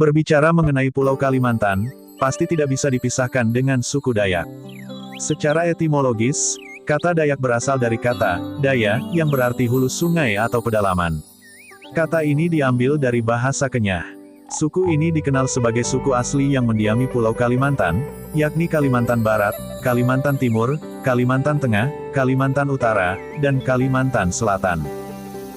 Berbicara mengenai Pulau Kalimantan, pasti tidak bisa dipisahkan dengan suku Dayak. Secara etimologis, kata Dayak berasal dari kata daya, yang berarti hulu sungai atau pedalaman. Kata ini diambil dari bahasa Kenyah. Suku ini dikenal sebagai suku asli yang mendiami Pulau Kalimantan, yakni Kalimantan Barat, Kalimantan Timur, Kalimantan Tengah, Kalimantan Utara, dan Kalimantan Selatan.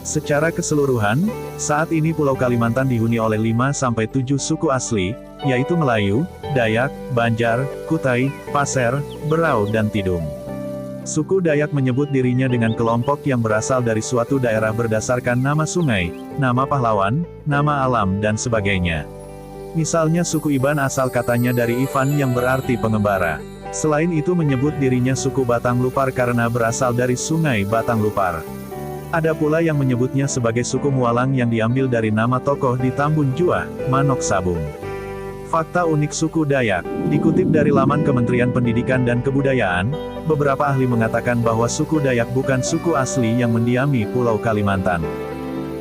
Secara keseluruhan, saat ini Pulau Kalimantan dihuni oleh 5-7 suku asli, yaitu Melayu, Dayak, Banjar, Kutai, Pasir, Berau dan Tidung. Suku Dayak menyebut dirinya dengan kelompok yang berasal dari suatu daerah berdasarkan nama sungai, nama pahlawan, nama alam dan sebagainya. Misalnya suku Iban asal katanya dari Ivan yang berarti pengembara. Selain itu menyebut dirinya suku Batang Lupar karena berasal dari sungai Batang Lupar. Ada pula yang menyebutnya sebagai suku Mualang yang diambil dari nama tokoh di Tambun Juah, Manok Sabung. Fakta unik suku Dayak, dikutip dari laman Kementerian Pendidikan dan Kebudayaan, beberapa ahli mengatakan bahwa suku Dayak bukan suku asli yang mendiami Pulau Kalimantan.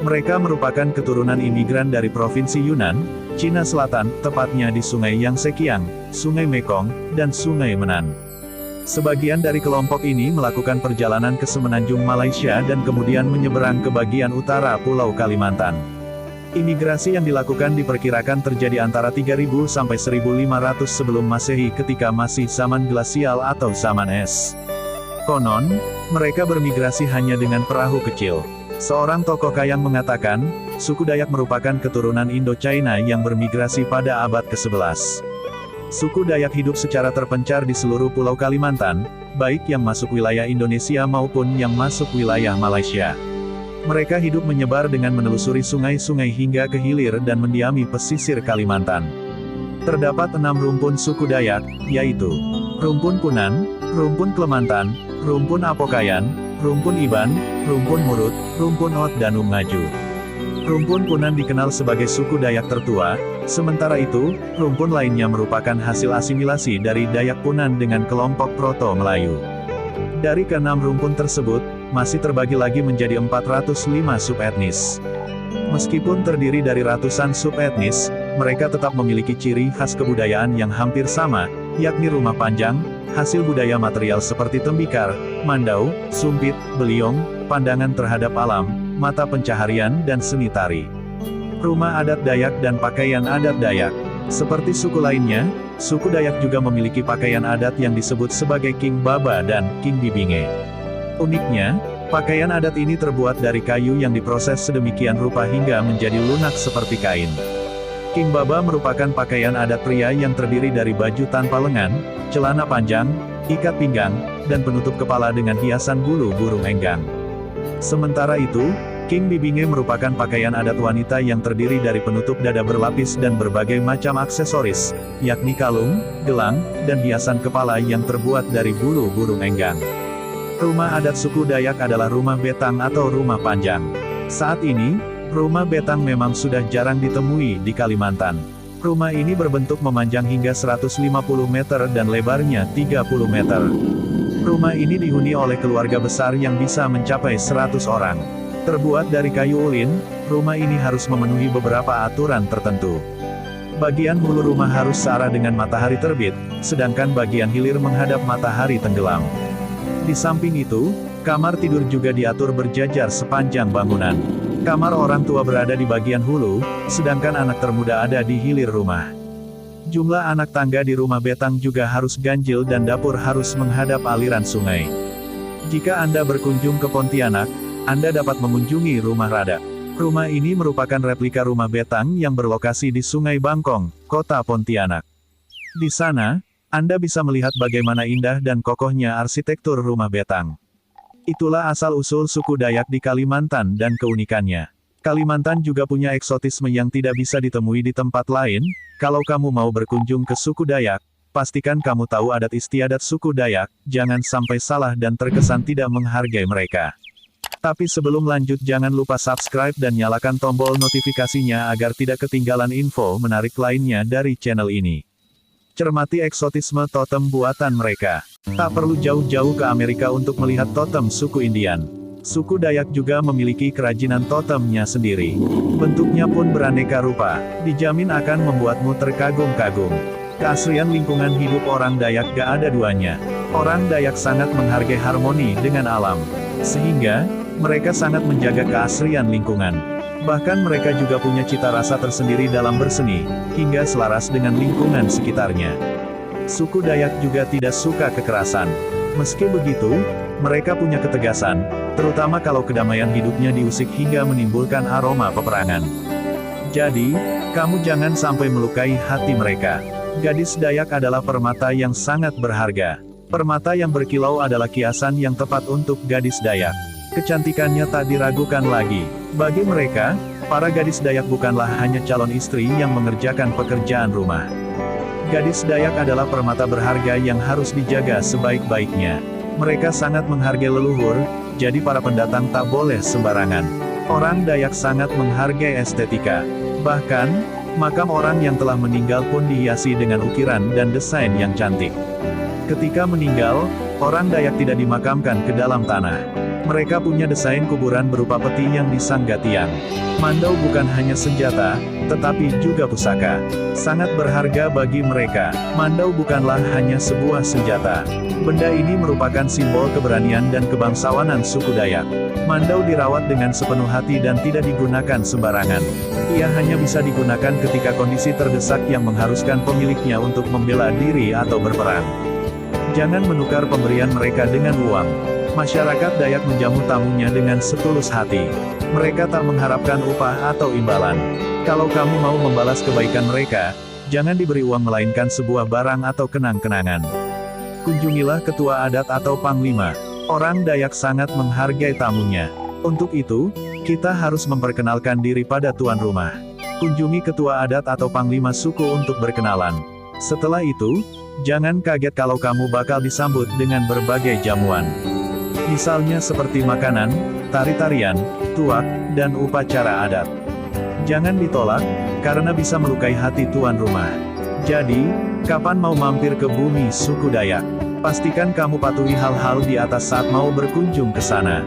Mereka merupakan keturunan imigran dari Provinsi Yunnan, Cina Selatan, tepatnya di Sungai Yangtze Kiang, Sungai Mekong, dan Sungai Menan. Sebagian dari kelompok ini melakukan perjalanan ke semenanjung Malaysia dan kemudian menyeberang ke bagian utara Pulau Kalimantan. Imigrasi yang dilakukan diperkirakan terjadi antara 3000 sampai 1500 sebelum Masehi ketika masih zaman glasial atau zaman es. Konon, mereka bermigrasi hanya dengan perahu kecil. Seorang tokoh Kayang mengatakan, suku Dayak merupakan keturunan Indo-China yang bermigrasi pada abad ke-11. Suku Dayak hidup secara terpencar di seluruh Pulau Kalimantan, baik yang masuk wilayah Indonesia maupun yang masuk wilayah Malaysia. Mereka hidup menyebar dengan menelusuri sungai-sungai hingga ke hilir dan mendiami pesisir Kalimantan. Terdapat 6 rumpun suku Dayak, yaitu Rumpun Punan, Rumpun Klemantan, Rumpun Apokayan, Rumpun Iban, Rumpun Murut, Rumpun Ot dan Ngaju. Rumpun Punan dikenal sebagai suku Dayak tertua, sementara itu, rumpun lainnya merupakan hasil asimilasi dari Dayak Punan dengan kelompok Proto-Melayu. Dari ke-6 rumpun tersebut, masih terbagi lagi menjadi 405 subetnis. Meskipun terdiri dari ratusan subetnis, mereka tetap memiliki ciri khas kebudayaan yang hampir sama, yakni rumah panjang, hasil budaya material seperti tembikar, mandau, sumpit, beliong, pandangan terhadap alam, mata pencaharian dan seni tari. Rumah adat Dayak dan pakaian adat Dayak. Seperti suku lainnya, suku Dayak juga memiliki pakaian adat yang disebut sebagai King Baba dan King Bibinge. Uniknya, pakaian adat ini terbuat dari kayu yang diproses sedemikian rupa hingga menjadi lunak seperti kain. King Baba merupakan pakaian adat pria yang terdiri dari baju tanpa lengan, celana panjang, ikat pinggang, dan penutup kepala dengan hiasan bulu burung enggang. Sementara itu, King Bibinge merupakan pakaian adat wanita yang terdiri dari penutup dada berlapis dan berbagai macam aksesoris, yakni kalung, gelang, dan hiasan kepala yang terbuat dari bulu burung enggang. Rumah adat suku Dayak adalah rumah betang atau rumah panjang. Saat ini, rumah betang memang sudah jarang ditemui di Kalimantan. Rumah ini berbentuk memanjang hingga 150 meter dan lebarnya 30 meter. Rumah ini dihuni oleh keluarga besar yang bisa mencapai 100 orang. Terbuat dari kayu ulin, rumah ini harus memenuhi beberapa aturan tertentu. Bagian hulu rumah harus searah dengan matahari terbit, sedangkan bagian hilir menghadap matahari tenggelam. Di samping itu, kamar tidur juga diatur berjajar sepanjang bangunan. Kamar orang tua berada di bagian hulu, sedangkan anak termuda ada di hilir rumah. Jumlah anak tangga di rumah betang juga harus ganjil dan dapur harus menghadap aliran sungai. Jika Anda berkunjung ke Pontianak, Anda dapat mengunjungi rumah Rada. Rumah ini merupakan replika rumah betang yang berlokasi di Sungai Bangkong, Kota Pontianak. Di sana, Anda bisa melihat bagaimana indah dan kokohnya arsitektur rumah betang. Itulah asal-usul suku Dayak di Kalimantan dan keunikannya. Kalimantan juga punya eksotisme yang tidak bisa ditemui di tempat lain. Kalau kamu mau berkunjung ke suku Dayak, pastikan kamu tahu adat istiadat suku Dayak, jangan sampai salah dan terkesan tidak menghargai mereka. Tapi sebelum lanjut jangan lupa subscribe dan nyalakan tombol notifikasinya agar tidak ketinggalan info menarik lainnya dari channel ini. Cermati eksotisme totem buatan mereka. Tak perlu jauh-jauh ke Amerika untuk melihat totem suku Indian. Suku Dayak juga memiliki kerajinan totemnya sendiri. Bentuknya pun beraneka rupa, dijamin akan membuatmu terkagum-kagum. Keasrian lingkungan hidup orang Dayak gak ada duanya. Orang Dayak sangat menghargai harmoni dengan alam. Sehingga, mereka sangat menjaga keasrian lingkungan. Bahkan mereka juga punya cita rasa tersendiri dalam berseni, hingga selaras dengan lingkungan sekitarnya. Suku Dayak juga tidak suka kekerasan. Meski begitu, mereka punya ketegasan, terutama kalau kedamaian hidupnya diusik hingga menimbulkan aroma peperangan. Jadi, kamu jangan sampai melukai hati mereka. Gadis Dayak adalah permata yang sangat berharga. Permata yang berkilau adalah kiasan yang tepat untuk gadis Dayak. Kecantikannya tak diragukan lagi. Bagi mereka, para gadis Dayak bukanlah hanya calon istri yang mengerjakan pekerjaan rumah. Gadis Dayak adalah permata berharga yang harus dijaga sebaik-baiknya. Mereka sangat menghargai leluhur, jadi para pendatang tak boleh sembarangan. Orang Dayak sangat menghargai estetika. Bahkan, makam orang yang telah meninggal pun dihiasi dengan ukiran dan desain yang cantik. Ketika meninggal, orang Dayak tidak dimakamkan ke dalam tanah. Mereka punya desain kuburan berupa peti yang disanggah tiang. Mandau bukan hanya senjata, tetapi juga pusaka. Sangat berharga bagi mereka. Mandau bukanlah hanya sebuah senjata. Benda ini merupakan simbol keberanian dan kebangsawanan suku Dayak. Mandau dirawat dengan sepenuh hati dan tidak digunakan sembarangan. Ia hanya bisa digunakan ketika kondisi terdesak yang mengharuskan pemiliknya untuk membela diri atau berperang. Jangan menukar pemberian mereka dengan uang. Masyarakat Dayak menjamu tamunya dengan setulus hati. Mereka tak mengharapkan upah atau imbalan. Kalau kamu mau membalas kebaikan mereka, jangan diberi uang melainkan sebuah barang atau kenang-kenangan. Kunjungilah ketua adat atau panglima. Orang Dayak sangat menghargai tamunya. Untuk itu, kita harus memperkenalkan diri pada tuan rumah. Kunjungi ketua adat atau panglima suku untuk berkenalan. Setelah itu, jangan kaget kalau kamu bakal disambut dengan berbagai jamuan. Misalnya seperti makanan, tari-tarian, tuak, dan upacara adat. Jangan ditolak, karena bisa melukai hati tuan rumah. Jadi, kapan mau mampir ke bumi suku Dayak? Pastikan kamu patuhi hal-hal di atas saat mau berkunjung ke sana.